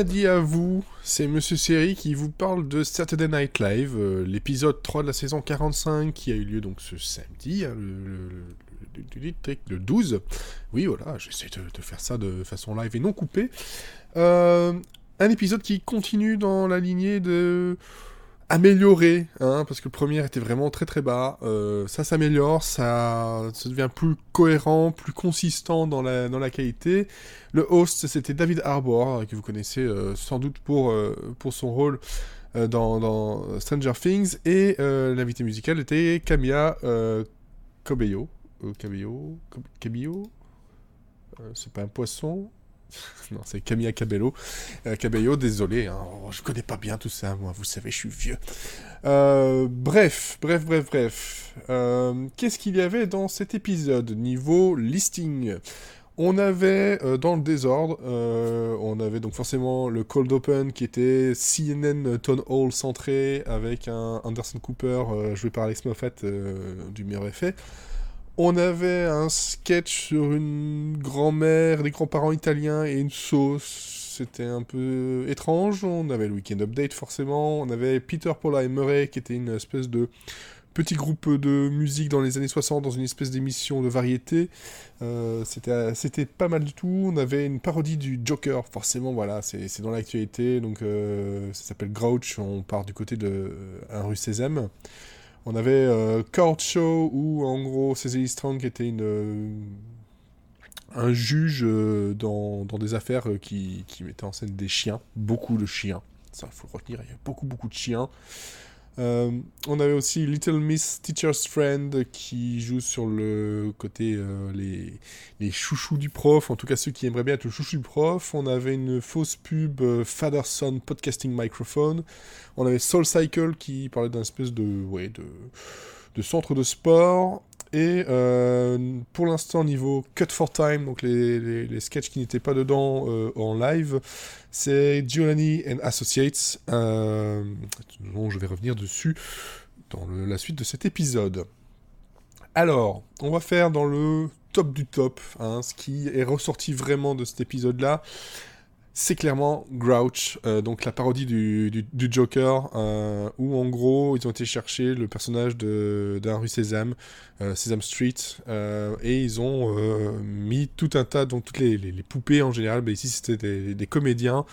lundi à vous, c'est Monsieur Seri qui vous parle de Saturday Night Live, l'épisode 3 de la saison 45 qui a eu lieu donc ce samedi, hein, le 12. Oui, voilà, j'essaie de faire ça de façon live et non coupée. Un épisode qui continue dans la lignée de améliorer, hein, parce que le premier était vraiment très très bas. Ça s'améliore, ça devient plus cohérent, plus consistant dans la qualité. Le host, c'était David Harbour, que vous connaissez sans doute pour son rôle dans Stranger Things, et l'invité musical était Camilla Cabello. Cabello. C'est pas un poisson. Non, c'est Camilla Cabello. Cabello, désolé, hein, je connais pas bien tout ça, moi, vous savez, je suis vieux. Bref. Qu'est-ce qu'il y avait dans cet épisode niveau listing? On avait, dans le désordre, on avait donc forcément le cold open qui était CNN Town Hall centré avec un Anderson Cooper joué par Alex Moffat du meilleur effet. On avait un sketch sur une grand-mère, des grands-parents italiens et une sauce. C'était un peu étrange. On avait le Weekend Update, forcément. On avait Peter, Paula et Murray, qui était une espèce de petit groupe de musique dans les années 60, dans une espèce d'émission de variété. C'était pas mal du tout. On avait une parodie du Joker, forcément, voilà, c'est dans l'actualité. Donc, ça s'appelle Grouch. On part du côté de 1 rue Sésame. On avait Court Show, où en gros Cecily Strong était un juge dans des affaires qui mettait en scène des chiens, beaucoup de chiens, ça faut le retenir, il y a beaucoup de chiens. On avait aussi Little Miss Teacher's Friend qui joue sur le côté les chouchous du prof, en tout cas ceux qui aimeraient bien être le chouchou du prof. On avait une fausse pub Father Son Podcasting Microphone. On avait Soul Cycle qui parlait d'un espèce de centre de sport. Et pour l'instant, niveau Cut for Time, donc les sketchs qui n'étaient pas dedans en live, c'est Giovanni and Associates, dont je vais revenir dessus dans la suite de cet épisode. Alors, on va faire dans le top du top, hein, ce qui est ressorti vraiment de cet épisode-là. C'est clairement Grouch, donc la parodie du Joker, où en gros ils ont été chercher le personnage d'un rue Sésame, Sesame Street, et ils ont mis tout un tas, donc toutes les poupées en général, ici c'était des comédiens,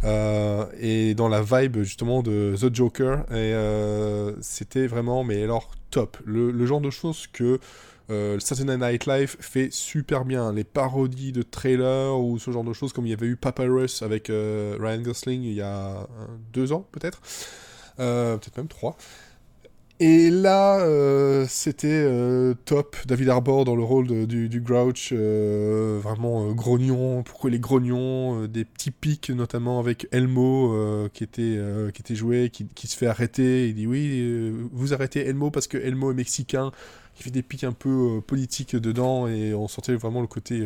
et dans la vibe justement de The Joker, et c'était vraiment, mais alors top, le genre de choses que Saturday Night Live fait super bien. Les parodies de trailers ou ce genre de choses, comme il y avait eu Papyrus avec Ryan Gosling il y a 2 ans peut-être, peut-être même 3. Et là, c'était top. David Harbour dans le rôle du Grouch, vraiment grognon. Pourquoi les grognons, des petits pics, notamment avec Elmo qui était joué, qui se fait arrêter. Il dit oui, vous arrêtez Elmo parce que Elmo est mexicain. Il fait des pics un peu politiques dedans, et on sentait vraiment le côté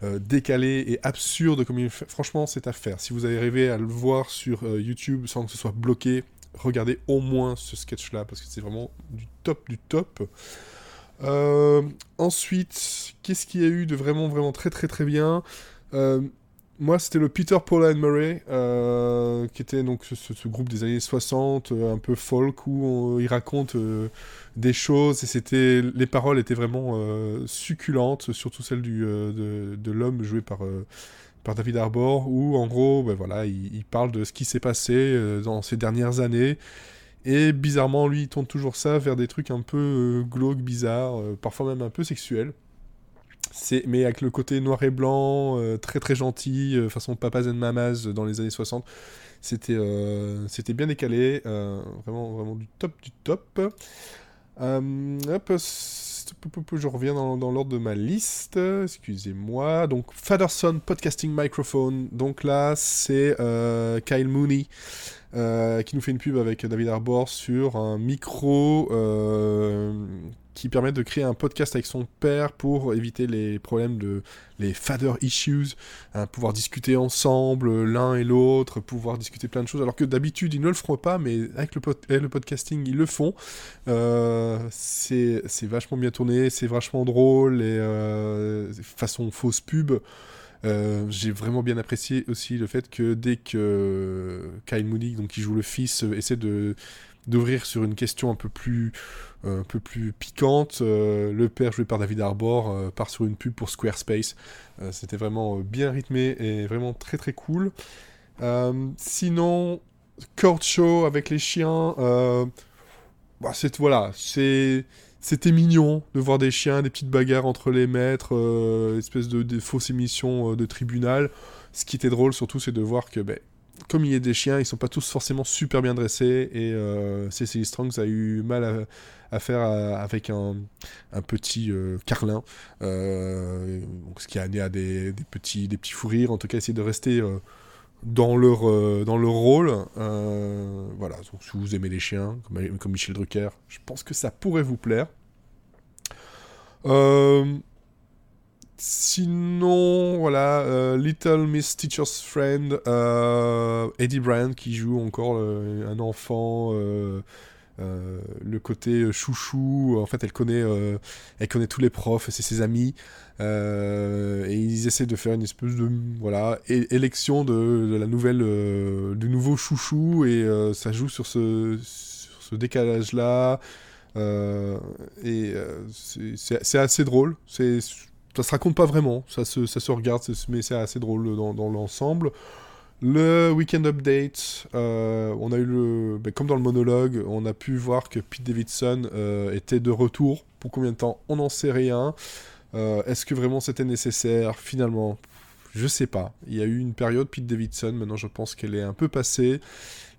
décalé et absurde comme il fait. Franchement, c'est à faire. Si vous avez rêvé à le voir sur YouTube sans que ce soit bloqué, regardez au moins ce sketch-là, parce que c'est vraiment du top du top. Ensuite, qu'est-ce qu'il y a eu de vraiment très très très bien? Moi, c'était le Peter, Paula and Murray, qui était donc ce groupe des années 60, un peu folk, où ils racontent des choses, et les paroles étaient vraiment succulentes, surtout celle de l'homme joué par David Harbour, où en gros, voilà, il parle de ce qui s'est passé dans ces dernières années, et bizarrement, lui, il tourne toujours ça vers des trucs un peu glauques, bizarres, parfois même un peu sexuels. Mais avec le côté noir et blanc, très très gentil, façon Papas and Mamas dans les années 60. C'était bien décalé, vraiment du top du top. Je reviens dans l'ordre de ma liste, excusez-moi. Donc, Father-Son Podcasting Microphone. Donc là, c'est Kyle Mooney qui nous fait une pub avec David Harbour sur un micro qui permet de créer un podcast avec son père pour éviter les problèmes les father issues, hein, pouvoir discuter ensemble l'un et l'autre, pouvoir discuter plein de choses, alors que d'habitude ils ne le feront pas, mais avec le podcasting ils le font. C'est vachement bien tourné, c'est vachement drôle, et façon fausse pub. J'ai vraiment bien apprécié aussi le fait que dès que Kyle Mooney, donc qui joue le fils, essaie d'ouvrir sur une question un peu plus piquante, le père joué par David Harbour part sur une pub pour Squarespace. C'était vraiment bien rythmé et vraiment très très cool. Sinon, Court Show avec les chiens, c'était mignon de voir des chiens, des petites bagarres entre les maîtres, espèce de fausses émissions de tribunal. Ce qui était drôle surtout, c'est de voir que, comme il y a des chiens, ils sont pas tous forcément super bien dressés, et Cecily Strong a eu mal à faire avec un petit carlin, donc ce qui a amené à des petits fous rires, en tout cas essayer de rester dans leur rôle. Voilà, donc si vous aimez les chiens, comme Michel Drucker, je pense que ça pourrait vous plaire. Sinon, voilà, Little Miss Teacher's Friend, Eddie Brand qui joue encore un enfant, le côté chouchou. En fait, elle connaît tous les profs, c'est ses amis, et ils essaient de faire une espèce de élection de la nouvelle, du nouveau chouchou, et ça joue sur ce décalage-là. C'est assez drôle. Ça se raconte pas vraiment, ça se regarde, mais c'est assez drôle dans l'ensemble. Le Weekend Update, on a eu comme dans le monologue, on a pu voir que Pete Davidson était de retour. Pour combien de temps, on n'en sait rien. Est-ce que vraiment c'était nécessaire? Finalement, je sais pas. Il y a eu une période Pete Davidson, maintenant je pense qu'elle est un peu passée.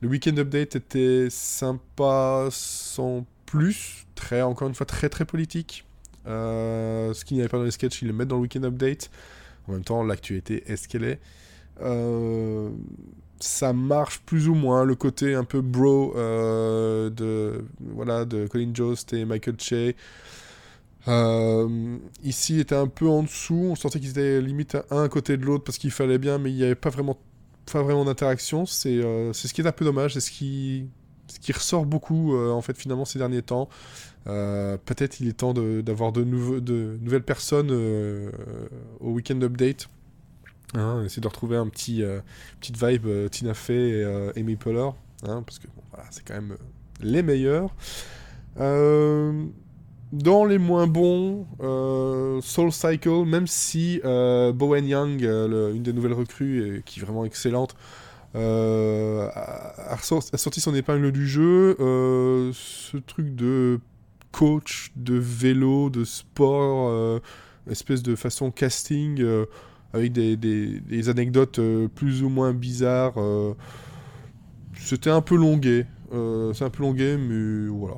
Le Weekend Update était sympa sans plus, encore une fois très très politique. Ce qu'il n'y avait pas dans les sketchs, ils le mettent dans le Weekend Update. En même temps, l'actualité est ce qu'elle est. Ça marche plus ou moins, le côté un peu bro de Colin Jost et Michael Che. Ici était un peu en dessous, on sentait qu'ils étaient limite à un côté de l'autre parce qu'il fallait bien, mais il n'y avait pas vraiment d'interaction. C'est ce qui est un peu dommage, c'est ce qui ressort beaucoup en fait finalement ces derniers temps. Peut-être il est temps d'avoir de nouvelles personnes au Weekend Update. Essayer de retrouver petite vibe Tina Fey et Amy Poehler, parce que c'est quand même les meilleurs. Dans les moins bons, Soul Cycle, même si Bowen Yang, une des nouvelles recrues, qui est vraiment excellente, a sorti son épingle du jeu. Ce truc de coach, de vélo, de sport, espèce de façon casting, avec des anecdotes plus ou moins bizarres. C'était un peu longué. C'est un peu longué, mais voilà,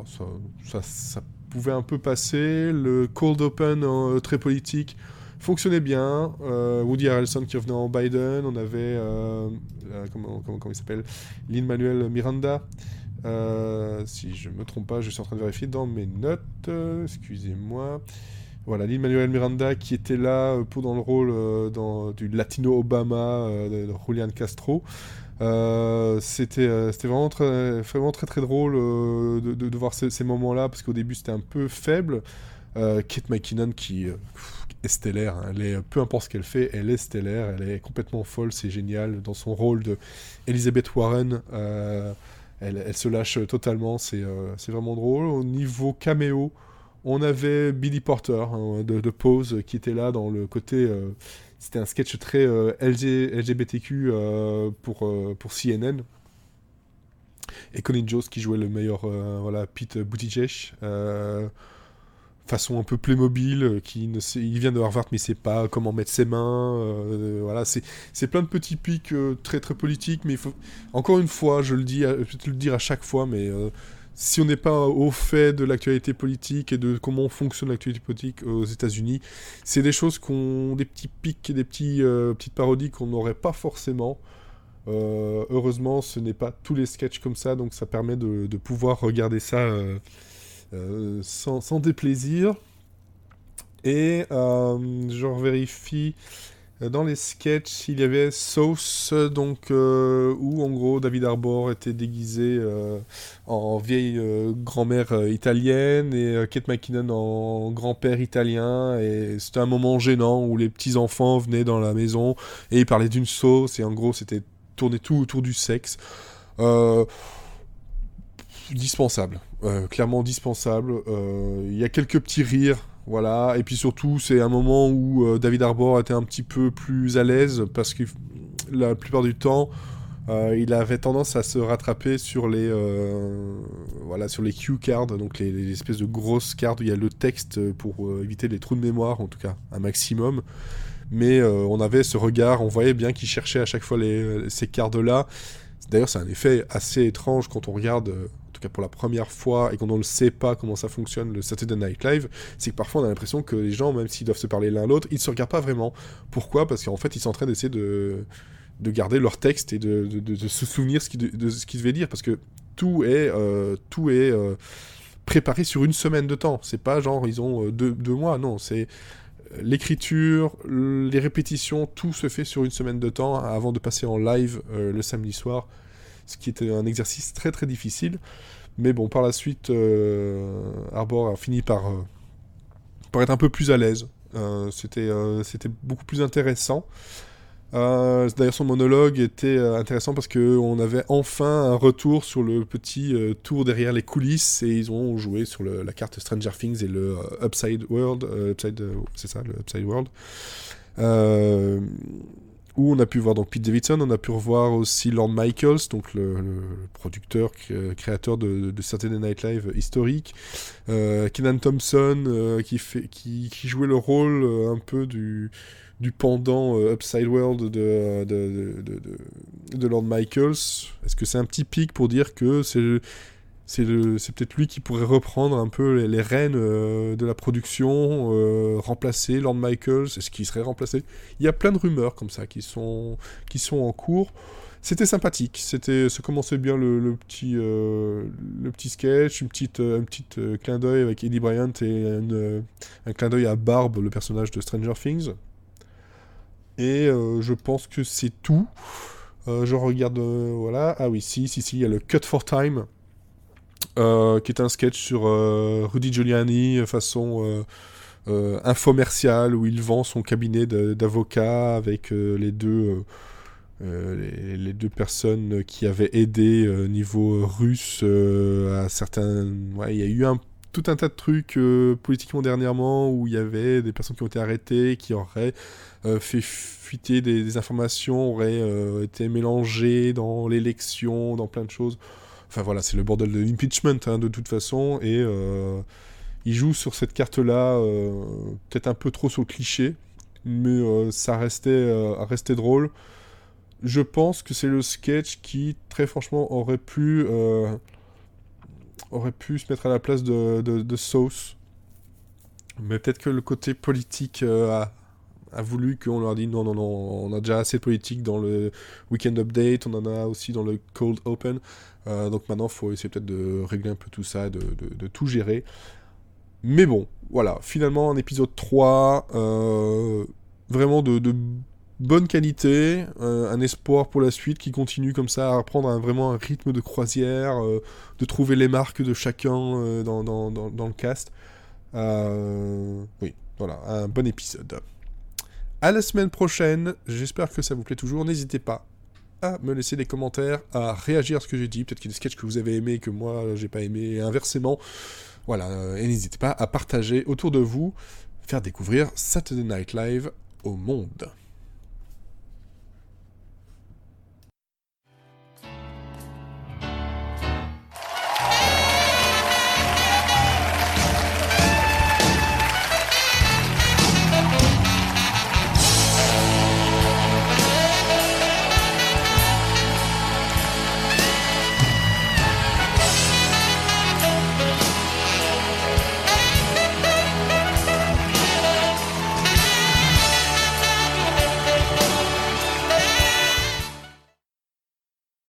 ça pouvait un peu passer. Le cold open très politique fonctionnait bien. Woody Harrelson qui revenait en Biden. On avait, comment il s'appelle, Lin-Manuel Miranda. Si je me trompe pas, je suis en train de vérifier dans mes notes. Excusez-moi. Voilà, Lin-Manuel Miranda qui était là dans le rôle du Latino Obama de Julian Castro. C'était vraiment très très drôle de voir ces moments-là, parce qu'au début c'était un peu faible. Kate McKinnon qui est stellaire, peu importe ce qu'elle fait, elle est stellaire, elle est complètement folle, c'est génial. Dans son rôle de Elizabeth Warren, elle se lâche totalement, c'est vraiment drôle. Au niveau caméo, on avait Billy Porter de Pose qui était là dans le côté... c'était un sketch très LGBTQ pour CNN. Et Colin Jost qui jouait le meilleur Pete Buttigieg. Façon un peu Playmobil, il vient de Harvard mais il sait pas comment mettre ses mains. C'est plein de petits pics très très politiques, mais encore une fois, je vais peut-être le dire à chaque fois, mais... si on n'est pas au fait de l'actualité politique et de comment fonctionne l'actualité politique aux États-Unis, c'est des choses des petits pics et des petites parodies qu'on n'aurait pas forcément. Heureusement, ce n'est pas tous les sketchs comme ça, donc ça permet de pouvoir regarder ça sans déplaisir. Et je vérifie Dans les sketchs, il y avait Sauce, donc, où en gros David Harbour était déguisé en vieille grand-mère italienne et Kate McKinnon en grand-père italien. Et c'était un moment gênant où les petits-enfants venaient dans la maison et ils parlaient d'une sauce. Et en gros, c'était tourné tout autour du sexe. Euh, Dispensable. Clairement dispensable. Il y a quelques petits rires. Voilà, et puis surtout, c'est un moment où David Harbour était un petit peu plus à l'aise parce que la plupart du temps, il avait tendance à se rattraper sur sur les cue cards, donc les espèces de grosses cartes où il y a le texte pour éviter les trous de mémoire, en tout cas un maximum. Mais on avait ce regard, on voyait bien qu'il cherchait à chaque fois ces cartes-là. D'ailleurs, c'est un effet assez étrange quand on regarde, en tout cas pour la première fois, et quand on ne sait pas comment ça fonctionne, le Saturday Night Live, c'est que parfois on a l'impression que les gens, même s'ils doivent se parler l'un l'autre, ils ne se regardent pas vraiment. Pourquoi ? Parce qu'en fait, ils sont en train d'essayer de garder leur texte et de se souvenir de ce qu'ils devaient dire, parce que tout est préparé sur une semaine de temps. C'est pas genre, ils ont 2 mois, non, c'est l'écriture, les répétitions, tout se fait sur une semaine de temps avant de passer en live le samedi soir, ce qui était un exercice très très difficile. Mais bon, par la suite, Harbour a fini par être un peu plus à l'aise. C'était beaucoup plus intéressant. D'ailleurs, son monologue était intéressant parce qu'on avait enfin un retour sur le petit tour derrière les coulisses et ils ont joué sur la carte Stranger Things et le Upside World, c'est ça, le Upside World, où on a pu voir donc Pete Davidson, on a pu revoir aussi Lorne Michaels, donc le producteur, créateur de Saturday Night Live historique, Kenan Thompson qui jouait le rôle un peu du pendant Upside World de Lorne Michaels. Est-ce que c'est un petit pic pour dire que c'est peut-être lui qui pourrait reprendre un peu les rênes de la production, remplacer Lorne Michaels? Est-ce qu'il serait remplacé? Il y a plein de rumeurs comme ça qui sont en cours. C'était sympathique, ça commençait bien le petit sketch, un petit clin d'œil avec Eddie Bryant et un clin d'œil à Barb, le personnage de Stranger Things. Et je pense que c'est tout. Je regarde, voilà. Ah oui, si, il y a le Cut for Time, qui est un sketch sur Rudy Giuliani, façon infomerciale, où il vend son cabinet d'avocat avec les deux personnes qui avaient aidé niveau russe à certains... Ouais, il y a eu tout un tas de trucs politiquement dernièrement où il y avait des personnes qui ont été arrêtées, qui auraient fait fuiter des informations, auraient été mélangées dans l'élection, dans plein de choses. Enfin voilà, c'est le bordel de l'impeachment de toute façon, et il joue sur cette carte-là, peut-être un peu trop sur le cliché, mais ça restait drôle. Je pense que c'est le sketch qui, très franchement, aurait pu se mettre à la place de Sauce. Mais peut-être que le côté politique a voulu qu'on leur dise non, on a déjà assez de politique dans le Weekend Update, on en a aussi dans le Cold Open. Donc maintenant, il faut essayer peut-être de régler un peu tout ça, de tout gérer. Mais bon, voilà, finalement, un épisode 3, vraiment de bonne qualité, un espoir pour la suite qui continue comme ça à prendre vraiment un rythme de croisière, de trouver les marques de chacun dans le cast. Oui, voilà, un bon épisode. À la semaine prochaine, j'espère que ça vous plaît toujours. N'hésitez pas à me laisser des commentaires, à réagir à ce que j'ai dit. Peut-être qu'il y a des sketchs que vous avez aimés et que moi j'ai pas aimé, et inversement. Voilà, et n'hésitez pas à partager autour de vous, faire découvrir Saturday Night Live au monde.